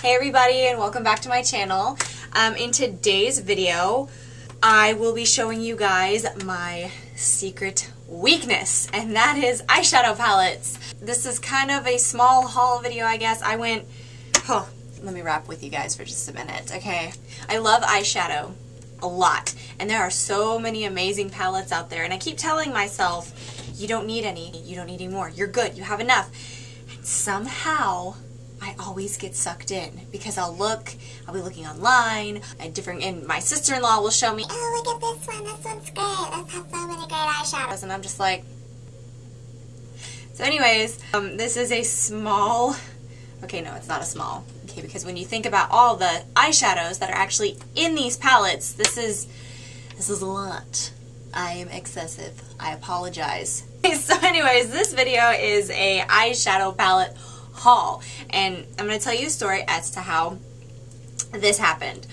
Hey everybody, and welcome back to my channel. In today's video, I will be showing you guys my secret weakness, and that is eyeshadow palettes. This is kind of a small haul video, I guess. Let me rap with you guys for just a minute, okay? I love eyeshadow a lot, and there are so many amazing palettes out there, and I keep telling myself, you don't need any more, you're good, you have enough. And somehow, I always get sucked in because I'll be looking online, and my sister-in-law will show me, oh, look at this one's great, this has so many great eyeshadows, and I'm just like, so anyways, this is a small, okay, no, it's not a small, okay, because when you think about all the eyeshadows that are actually in these palettes, this is a lot. I am excessive. I apologize. So anyways, this video is a eyeshadow palette haul, and I'm going to tell you a story as to how this happened.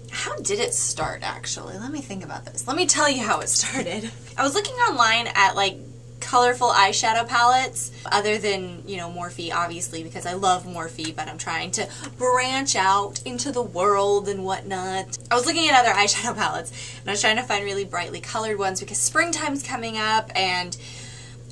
How did it start, actually? Let me think about this. Let me tell you how it started. I was looking online at like colorful eyeshadow palettes, other than, you know, Morphe, obviously, because I love Morphe, but I'm trying to branch out into the world and whatnot. I was looking at other eyeshadow palettes, and I was trying to find really brightly colored ones because springtime's coming up, and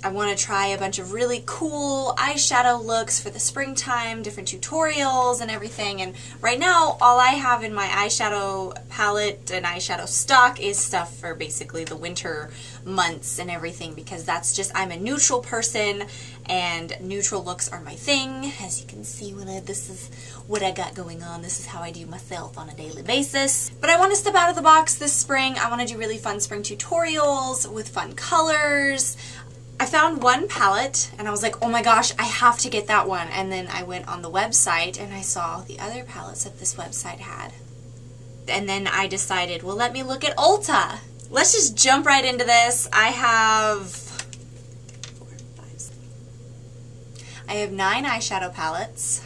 I want to try a bunch of really cool eyeshadow looks for the springtime, different tutorials and everything, and right now all I have in my eyeshadow palette and eyeshadow stock is stuff for basically the winter months and everything, because that's just, I'm a neutral person and neutral looks are my thing. As you can see, this is what I got going on. This is how I do myself on a daily basis. But I want to step out of the box this spring. I want to do really fun spring tutorials with fun colors. I found one palette and I was like, oh my gosh, I have to get that one. And then I went on the website and I saw the other palettes that this website had. And then I decided, well, let me look at Ulta. Let's just jump right into this. I have 9 eyeshadow palettes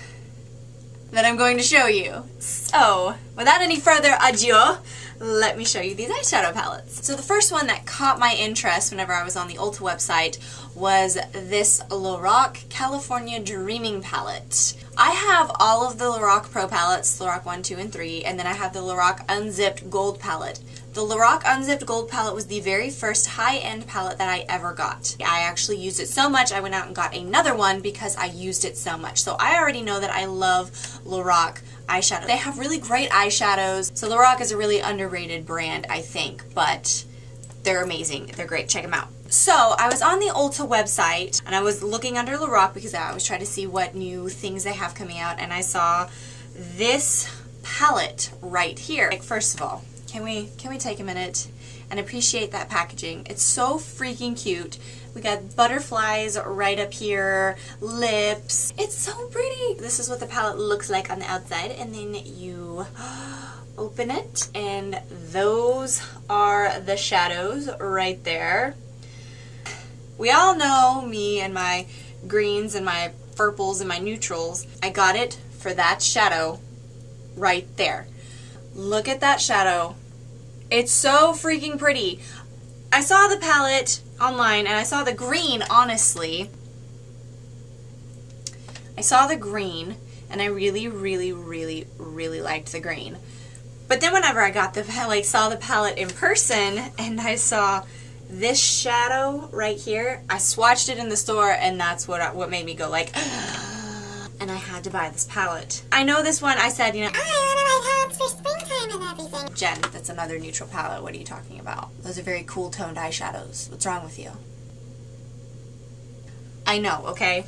that I'm going to show you. So, without any further ado, let me show you these eyeshadow palettes. So the first one that caught my interest whenever I was on the Ulta website was this Lorac California Dreaming palette. I have all of the Lorac Pro palettes, Lorac 1, 2, and 3, and then I have the Lorac Unzipped Gold palette. The Lorac Unzipped Gold palette was the very first high-end palette that I ever got. I actually used it so much I went out and got another one because I used it so much. So I already know that I love Lorac eyeshadow. They have really great eyeshadows. So Lorac is a really underrated brand, I think, but they're amazing. They're great. Check them out. So I was on the Ulta website and I was looking under Lorac because I was trying to see what new things they have coming out, and I saw this palette right here. Like, first of all, can we take a minute and appreciate that packaging? It's so freaking cute. We got butterflies right up here, lips. It's so pretty. This is what the palette looks like on the outside, and then you open it, and those are the shadows right there. We all know me and my greens and my purples and my neutrals. I got it for that shadow right there. Look at that shadow. It's so freaking pretty. I saw the palette online and I saw the green, honestly. I saw the green and I really liked the green. But then whenever I got saw the palette in person and I saw this shadow right here, I swatched it in the store, and that's what made me go like, and I had to buy this palette. I know this one, I said, you know, I want to buy palettes for springtime and everything. Jen, that's another neutral palette. What are you talking about? Those are very cool toned eyeshadows. What's wrong with you? I know, okay?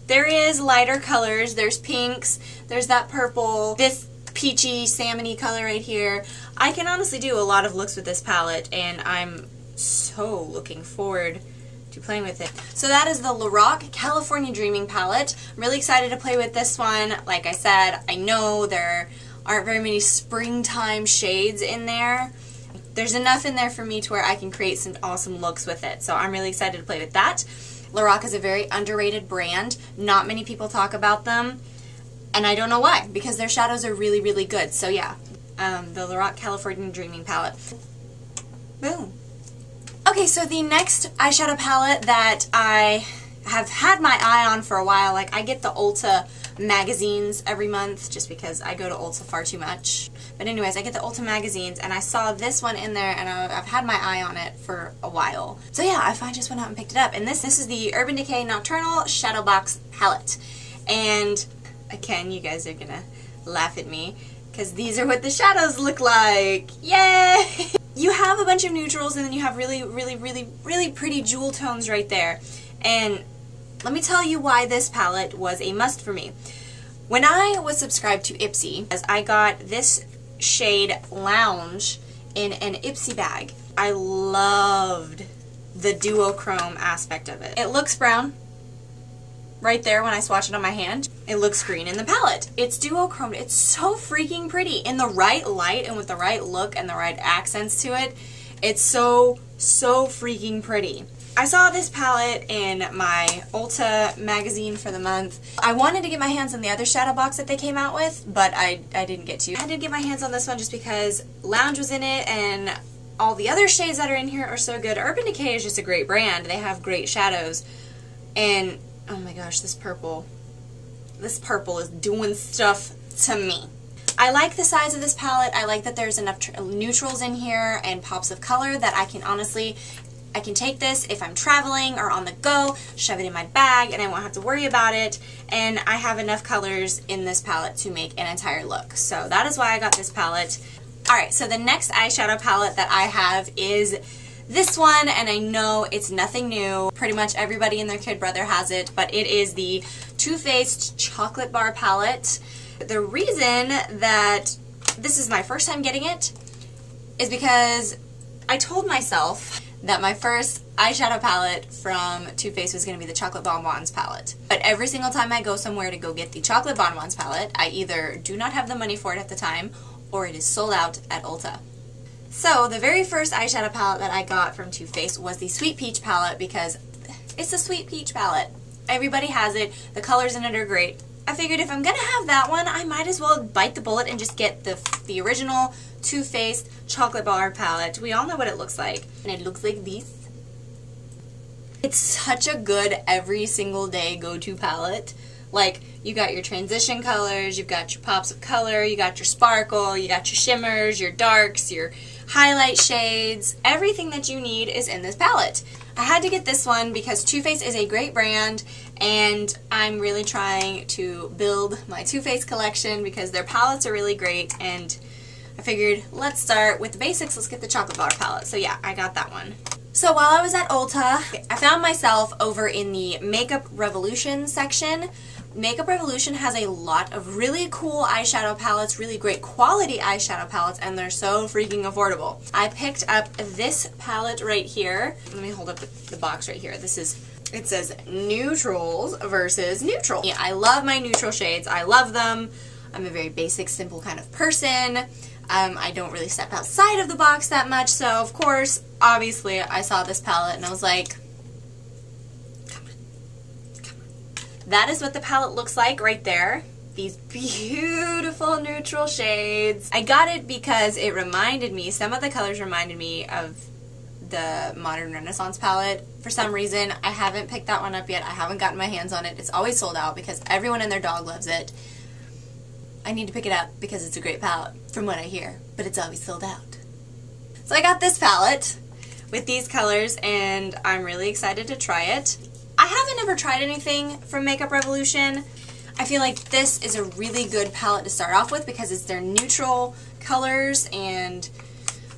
There is lighter colors. There's pinks. There's that purple. This peachy, salmony color right here. I can honestly do a lot of looks with this palette, and I'm so looking forward to playing with it. So that is the Lorac California Dreaming palette. I'm really excited to play with this one. Like I said, I know there aren't very many springtime shades in there. There's enough in there for me to where I can create some awesome looks with it. So I'm really excited to play with that. Lorac is a very underrated brand. Not many people talk about them, and I don't know why, because their shadows are really good. So yeah, the Lorac California Dreaming palette. Boom. Okay, so the next eyeshadow palette that I have had my eye on for a while, like I get the Ulta magazines every month just because I go to Ulta far too much. But anyways, I get the Ulta magazines and I saw this one in there and I've had my eye on it for a while. So yeah, I finally just went out and picked it up. And this is the Urban Decay Nocturnal Shadow Box Palette. And again, you guys are gonna laugh at me because these are what the shadows look like. Yay! You have a bunch of neutrals and then you have really pretty jewel tones right there. And let me tell you why this palette was a must for me. When I was subscribed to Ipsy, as I got this shade Lounge in an Ipsy bag. I loved the duochrome aspect of it. It looks brown right there when I swatch it on my hand. It looks green in the palette. It's duochrome. It's so freaking pretty. In the right light and with the right look and the right accents to it, it's so freaking pretty. I saw this palette in my Ulta magazine for the month. I wanted to get my hands on the other shadow box that they came out with, but I didn't get to. I did get my hands on this one just because Lounge was in it and all the other shades that are in here are so good. Urban Decay is just a great brand. They have great shadows. And oh my gosh, this purple is doing stuff to me. I like the size of this palette. I like that there's enough neutrals in here and pops of color that I can take this if I'm traveling or on the go, shove it in my bag, and I won't have to worry about it. And I have enough colors in this palette to make an entire look. So that is why I got this palette. Alright, so the next eyeshadow palette that I have is this one, and I know it's nothing new. Pretty much everybody and their kid brother has it, but it is the Too Faced Chocolate Bar Palette. The reason that this is my first time getting it is because I told myself that my first eyeshadow palette from Too Faced was going to be the Chocolate Bonbons palette. But every single time I go somewhere to go get the Chocolate Bonbons palette, I either do not have the money for it at the time, or it is sold out at Ulta. So the very first eyeshadow palette that I got from Too Faced was the Sweet Peach palette because it's a Sweet Peach palette. Everybody has it. The colors in it are great. I figured if I'm going to have that one, I might as well bite the bullet and just get the original Too Faced Chocolate Bar palette. We all know what it looks like. And it looks like this. It's such a good every single day go-to palette. Like, you got your transition colors, you've got your pops of color, you got your sparkle, you got your shimmers, your darks, your highlight shades. Everything that you need is in this palette. I had to get this one because Too Faced is a great brand and I'm really trying to build my Too Faced collection because their palettes are really great, and I figured let's start with the basics. Let's get the Chocolate Bar palette. So yeah, I got that one. So while I was at Ulta, I found myself over in the Makeup Revolution section. Makeup Revolution has a lot of really cool eyeshadow palettes, really great quality eyeshadow palettes, and they're so freaking affordable. I picked up this palette right here. Let me hold up the box right here. It says neutrals versus neutral. Yeah, I love my neutral shades. I love them. I'm a very basic, simple kind of person. I don't really step outside of the box that much, so of course, obviously, I saw this palette and I was like, come on. That is what the palette looks like right there. These beautiful neutral shades. I got it because it reminded me, some of the colors reminded me of the Modern Renaissance palette. For some reason, I haven't picked that one up yet. I haven't gotten my hands on it. It's always sold out because everyone and their dog loves it. I need to pick it up because it's a great palette, from what I hear, but it's always sold out. So I got this palette with these colors, and I'm really excited to try it. I haven't ever tried anything from Makeup Revolution. I feel like this is a really good palette to start off with because it's their neutral colors, and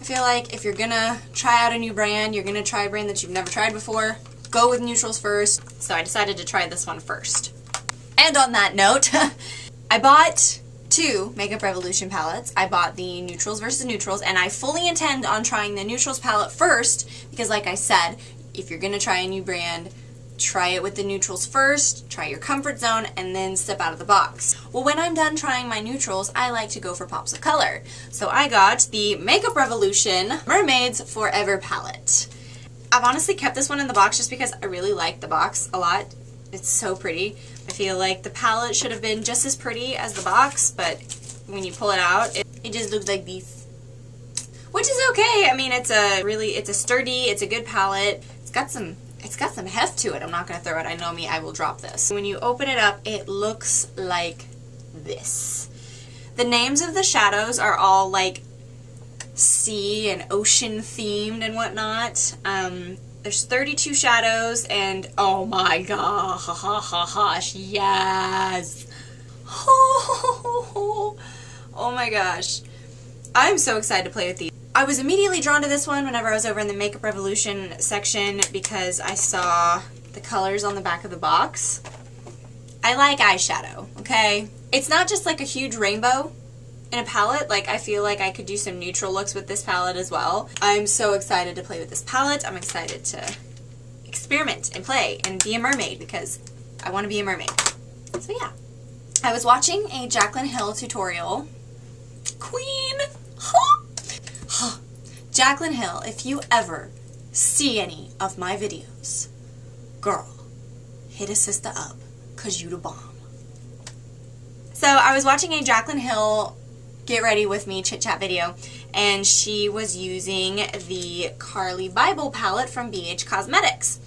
I feel like if you're gonna try out a new brand, you're gonna try a brand that you've never tried before, go with neutrals first. So I decided to try this one first. And on that note, I bought two Makeup Revolution palettes. I bought the neutrals versus neutrals, and I fully intend on trying the neutrals palette first because, like I said, if you're gonna try a new brand, try it with the neutrals first, try your comfort zone, and then step out of the box. Well, when I'm done trying my neutrals, I like to go for pops of color. So I got the Makeup Revolution Mermaids Forever palette. I've honestly kept this one in the box just because I really like the box a lot. It's so pretty. I feel like the palette should have been just as pretty as the box, but when you pull it out, it just looks like this. Which is okay. I mean, it's a sturdy, it's a good palette. It's got some it's got some heft to it. I'm not going to throw it. I know me, I will drop this. When you open it up, it looks like this. The names of the shadows are all like sea and ocean themed and whatnot. There's 32 shadows, and oh my gosh, yes. Oh my gosh. I'm so excited to play with these. I was immediately drawn to this one whenever I was over in the Makeup Revolution section because I saw the colors on the back of the box. I like eyeshadow, okay? It's not just like a huge rainbow in a palette. Like, I feel like I could do some neutral looks with this palette as well. I'm so excited to play with this palette. I'm excited to experiment and play and be a mermaid because I want to be a mermaid. So yeah. I was watching a Jaclyn Hill tutorial. Queen! Jaclyn Hill, if you ever see any of my videos, girl, hit a sister up, cause you the bomb. So I was watching a Jaclyn Hill get ready with me chit chat video, and she was using the Carly Bible palette from BH Cosmetics.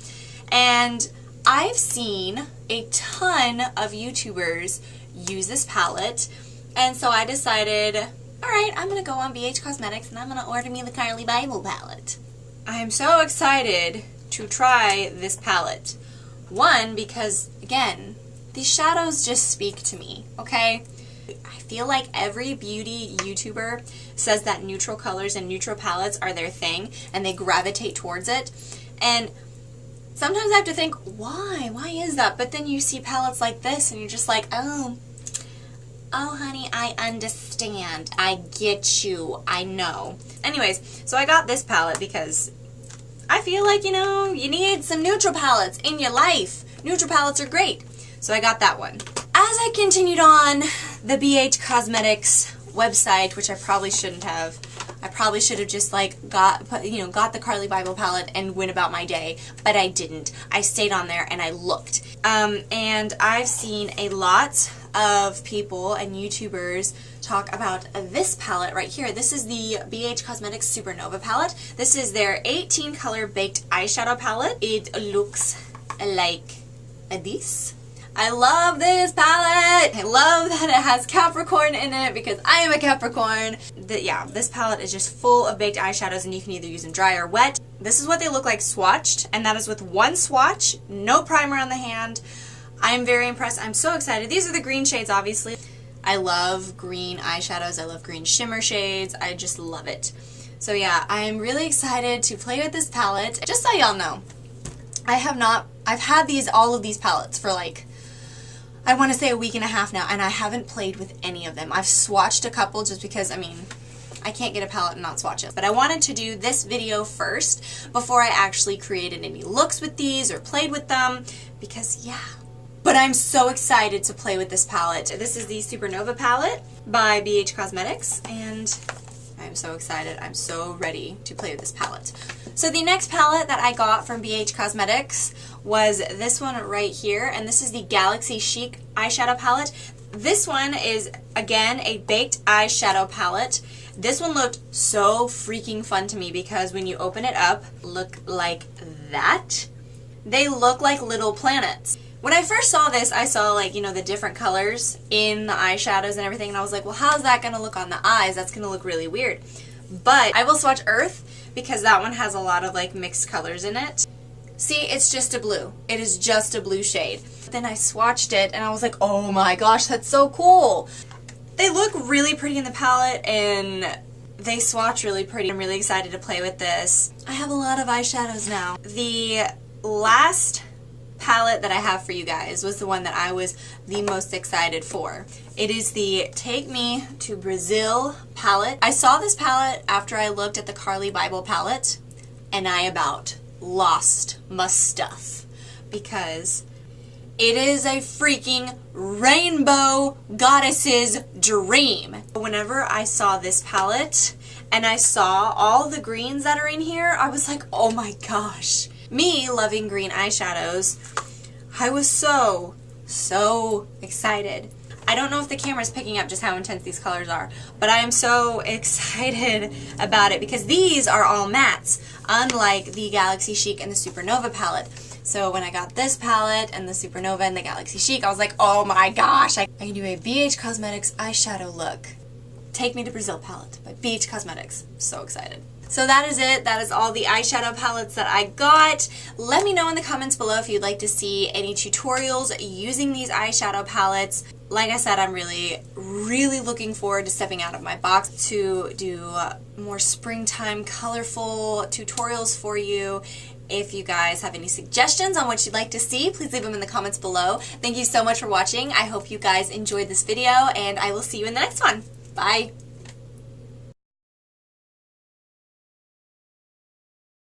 And I've seen a ton of YouTubers use this palette, and so I decided, alright, I'm going to go on BH Cosmetics and I'm going to order me the Carly Bible palette. I am so excited to try this palette. One, because, again, these shadows just speak to me, okay? I feel like every beauty YouTuber says that neutral colors and neutral palettes are their thing and they gravitate towards it. And sometimes I have to think, why? Why is that? But then you see palettes like this and you're just like, oh honey, I understand. I get you. I know. Anyways, so I got this palette because I feel like, you know, you need some neutral palettes in your life. Neutral palettes are great. So I got that one. As I continued on the BH Cosmetics website, which I probably shouldn't have, I probably should have just like got the Carly Bible palette and went about my day, but I didn't. I stayed on there and I looked. And I've seen a lot of people and YouTubers talk about this palette right here. This is the BH Cosmetics Supernova palette. This is their 18 color baked eyeshadow palette. It looks like this. I love this palette. I love that it has Capricorn in it because I am a Capricorn. Yeah, this palette is just full of baked eyeshadows and you can either use them dry or wet. This is what they look like swatched, and that is with one swatch, no primer on the hand. I'm very impressed. I'm so excited. These are the green shades, obviously. I love green eyeshadows. I love green shimmer shades. I just love it. So yeah, I'm really excited to play with this palette. Just so y'all know, I've had all of these palettes for like, I want to say a week and a half now, and I haven't played with any of them. I've swatched a couple just because, I mean, I can't get a palette and not swatch it. But I wanted to do this video first before I actually created any looks with these or played with them because, yeah. But I'm so excited to play with this palette. This is the Supernova palette by BH Cosmetics, and I'm so excited. I'm so ready to play with this palette. So the next palette that I got from BH Cosmetics was this one right here, and this is the Galaxy Chic eyeshadow palette. This one is, again, a baked eyeshadow palette. This one looked so freaking fun to me because when you open it up, look like that. They look like little planets. When I first saw this, I saw like, you know, the different colors in the eyeshadows and everything, and I was like, well, how's that going to look on the eyes? That's going to look really weird. But I will swatch Earth because that one has a lot of like mixed colors in it. See, it's just a blue. It is just a blue shade. Then I swatched it and I was like, oh my gosh, that's so cool. They look really pretty in the palette and they swatch really pretty. I'm really excited to play with this. I have a lot of eyeshadows now. The last palette that I have for you guys was the one that I was the most excited for. It is the Take Me to Brazil palette. I saw this palette after I looked at the Carly Bible palette and I about lost my stuff because it is a freaking rainbow goddess's dream. Whenever I saw this palette and I saw all the greens that are in here, I was like, oh my gosh. Me loving green eyeshadows, I was so excited. I don't know if the camera's picking up just how intense these colors are, but I am so excited about it because these are all mattes, unlike the Galaxy Chic and the Supernova palette. So when I got this palette and the Supernova and the Galaxy Chic, I was like, oh my gosh, I can do a BH Cosmetics eyeshadow look. Take Me to Brazil palette by BH Cosmetics. So excited. So that is it. That is all the eyeshadow palettes that I got. Let me know in the comments below if you'd like to see any tutorials using these eyeshadow palettes. Like I said, I'm really looking forward to stepping out of my box to do more springtime colorful tutorials for you. If you guys have any suggestions on what you'd like to see, please leave them in the comments below. Thank you so much for watching. I hope you guys enjoyed this video, and I will see you in the next one. Bye!